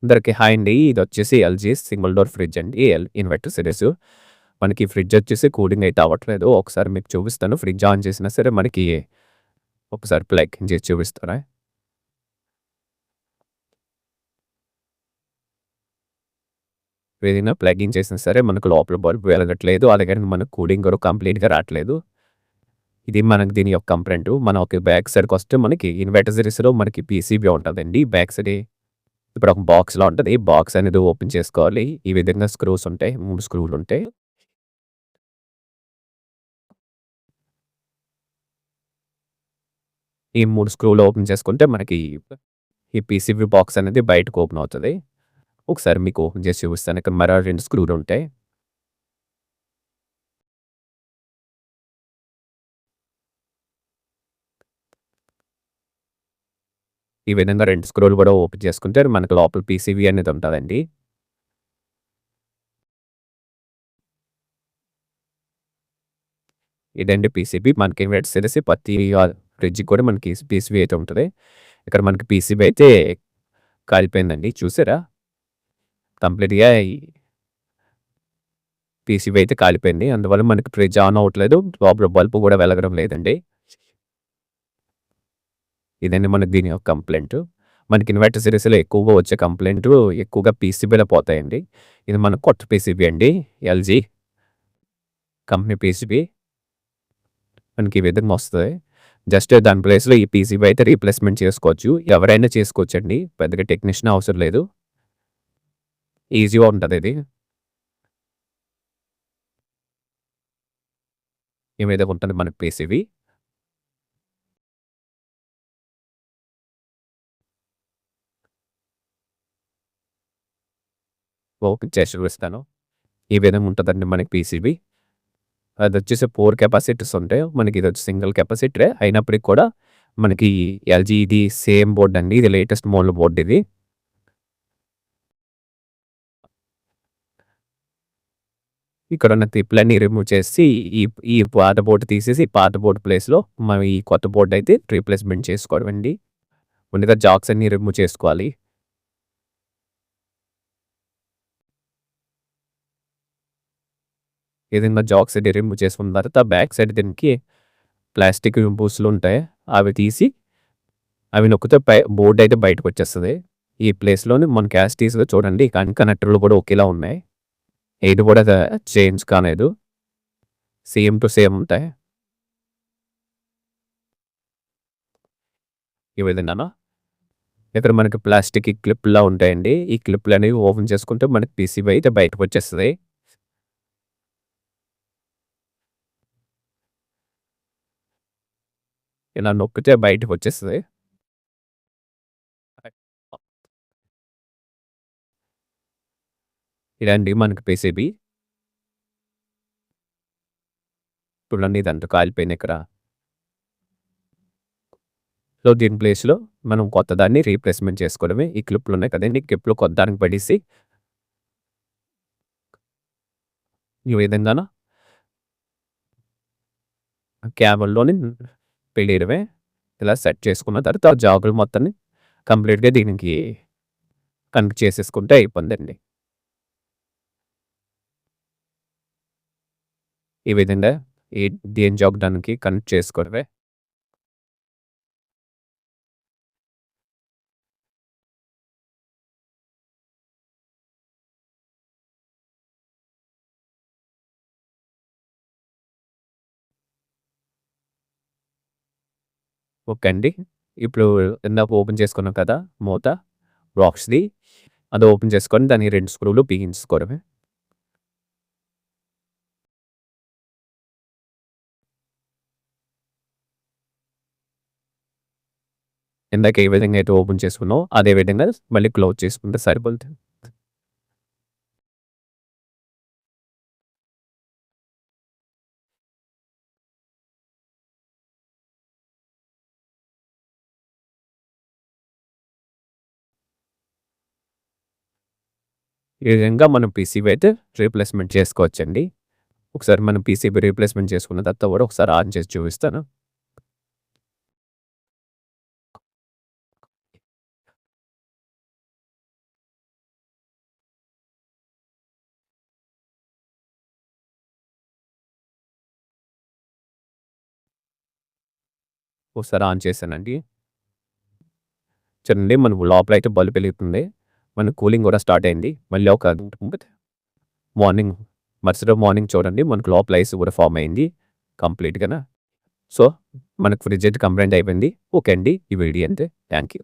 అందరికి హాయ్ అండి. ఇదొచ్చేసి LG single door fridge అండి. Inverter series. మనకి ఫ్రిడ్జ్ వచ్చేసి కూలింగ్ అయితే అవ్వట్లేదు. ఒకసారి మీకు చూపిస్తాను. ఫ్రిడ్జ్ ఆన్ చేసినా సరే మనకి ఒకసారి ప్లగ్ ఇన్ చేసి చూపిస్తారా? ఏదైనా ప్లగ్ ఇన్ చేసినా సరే మనకు లోపల బల్బ్ వెలగట్లేదు. అలాగే మనకు కూలింగ్ కూడా కంప్లీట్‌గా రావట్లేదు. ఇది మనకు దీని యొక్క కంప్లెయింట్. మనం ఒక బ్యాక్ సైడ్‌కొస్తే మనకి ఇన్వర్టర్ సిరీస్‌లో మనకి పీసీబీ ఉంటదండి. బ్యాక్ సైడ్ ఇప్పుడు ఒక బాక్స్‌లా ఉంటది. బాక్స్ అనేది ఓపెన్ చేసుకోవాలి. ఈ విధంగా స్క్రూస్ ఉంటాయి. 3 స్క్రూలు ఉంటాయి. ఈ 3 స్క్రూలు ఓపెన్ చేసుకుంటే మనకి ఈ పీసీబీ బాక్స్ అనేది బయటకు ఓపెన్ అవుతది. ఒకసారి మీకు ఓపెన్ చేసి చూపిస్తాను. ఇక్కడ మరో 2 స్క్రూలు ఉంటాయి. ఈ విధంగా 2 స్క్రూలు కూడా ఓపెన్ చేసుకుంటే మనకు లోపల పీసీబీ అనేది ఉంటదండి. ఇదండి పీసీబీ. మనకి ఇన్వర్టర్ సిరీస్ ప్రతి ఫ్రిడ్జ్‌కి కూడా మనకి పీసీబీ అయితే ఉంటది. ఇక్కడ మనకి పీసీబీ అయితే కాలిపోయిందండి. చూసారా? కంప్లీట్‌గా ఈ పీసీబీ అయితే కాలిపోయింది. అందువల్ల మనకి ఫ్రిడ్జ్ ఆన్ అవ్వట్లేదు. లోపల బల్బ్ కూడా వెలగడం లేదండి. ఇదండి మనకి దీని యొక్క కంప్లెయింట్. మనకి ఇన్వర్టర్ సిరీస్‌లో ఎక్కువగా వచ్చే కంప్లెయింట్ ఎక్కువగా పీసీబీలో పోతాయండి. ఇది మన కొత్త పీసీబీ అండి. LG company PCB. మనకి ఈ విధంగా వస్తది. జస్ట్ దాని ప్లేస్‌లో ఈ పీసీబీ అయితే రీప్లేస్‌మెంట్ చేసుకోవచ్చు. ఎవరైనా చేసుకోవచ్చండి. పెద్దగా టెక్నీషియన్ అవసరం లేదు. ఈజీగా ఉంటదిది. ఈ విధంగా ఉంటుంది మనకి పీసీబీ. ఓపెన్ చేసి చూపిస్తాను. ఈ విధంగా ఉంటదండి మనకి పీసీబీ. అదొచ్చేసి 4 కెపాసిటర్స్ ఉంటాయి. మనకి ఇదొచ్చి సింగిల్ కెపాసిటరే అయినప్పటికి కూడా మనకి ఎల్‌జీ ఇది సేమ్ బోర్డ్ అండి. ఇది లేటెస్ట్ మోడల్ బోర్డ్ ఇది. ఇక్కడున్న క్లిప్‌లన్నీ రిమూవ్ చేసి ఈ ఈ పాత బోర్డ్ తీసేసి పాత బోర్డ్ ప్లేస్‌లో మనం ఈ కొత్త బోర్డ్ అయితే రీప్లేస్‌మెంట్ చేసుకోవడం అండి. ముందుగా జాక్స్ అన్నీ రిమూవ్ చేసుకోవాలి. ఈ విధంగా జాక్స్ అన్ని రిమూవ్ చేసుకున్న తర్వాత బ్యాక్ సైడ్ దీనికి ప్లాస్టిక్ బూస్లు ఉంటాయి. అవి తీసి అవి నొక్కితే బోర్డ్ అయితే బయటకొచ్చేస్తది. ఈ ప్లేస్‌లోని మనకి యాజ్ ఇట్ ఈస్‌గా చూడండి కనెక్టర్‌లు కూడా ఒకేలా ఉన్నాయి. ఏది కూడా చేంజ్ కాలేదు. సేమ్ టు సేమ్ ఉంటాయి. ఈ విధంగానా? ఇక్కడ మనకి ప్లాస్టిక్ క్లిప్‌లా ఉంటాయండి. ఈ క్లిప్‌లనేవి ఓపెన్ చేసుకుంటే మనకి పీసీబీ అయితే బయటకొచ్చేస్తది. ఇలా నొక్కితే బయటకొచ్చేస్తది. ఇదండి మనకి పీసీబీ. చూడండి ఇదంతా కాలిపోయింది ఇక్కడ. సో, దీని ప్లేస్‌లో మనం కొత్తదాన్ని రీప్లేస్‌మెంట్ చేసుకోవడమే. ఈ క్లిప్‌లున్నాయి కదండీ! ఈ క్లిప్‌లు కొత్తదానికి పడేసి ఈ విధంగాన కేబుల్‌లోని పెడేయడమే. ఇలా సెట్ చేసుకున్న తర్వాత ఆ జాబులు మొత్తాన్ని కంప్లీట్‌గా దీనికి కనెక్ట్ చేసేసుకుంటే అయిపోద్దండి. ఈ విధంగా ఈ దేని జాబ్ దానికి కనెక్ట్ చేసుకోవడమే. ఓకే అండి. ఇప్పుడు ఇందాక ఓపెన్ చేసుకున్నాం కదా! మూత బాక్స్‌ది. అది ఓపెన్ చేసుకొని దానికి 2 స్క్రూలు బిగించుకోవడమే. ఇందాక ఏ విధంగా అయితే ఓపెన్ చేసుకున్నామో అదే విధంగా మళ్ళీ క్లోజ్ చేసుకుంటే సరిపోద్ది. ఈ విధంగా మనం పీసీబీ అయితే రీప్లేస్‌మెంట్ చేసుకోవచ్చండి. ఒకసారి మనం పీసీబీ రీప్లేస్‌మెంట్ చేసుకున్న తర్వాత కూడా ఒకసారి ఆన్ చేసి చూపిస్తాను. ఒకసారి ఆన్ చేశానండి. చూడండి మనకు లోపలైతే బల్బ్ వెలుగుతుంది. మన కూలింగ్ కూడా స్టార్ట్ అయింది. మళ్ళీ ఒక మార్నింగ్ మరుసటి మార్నింగ్ చూడండి మనకు లోపల ఐస్ కూడా ఫామ్ అయింది కంప్లీట్‌గాన. సో, మనకు ఫ్రిడ్జ్ అయితే కంప్లెయింట్ అయిపోయింది. ఓకే అండి. ఈ వీడియో అంతే. Thank you.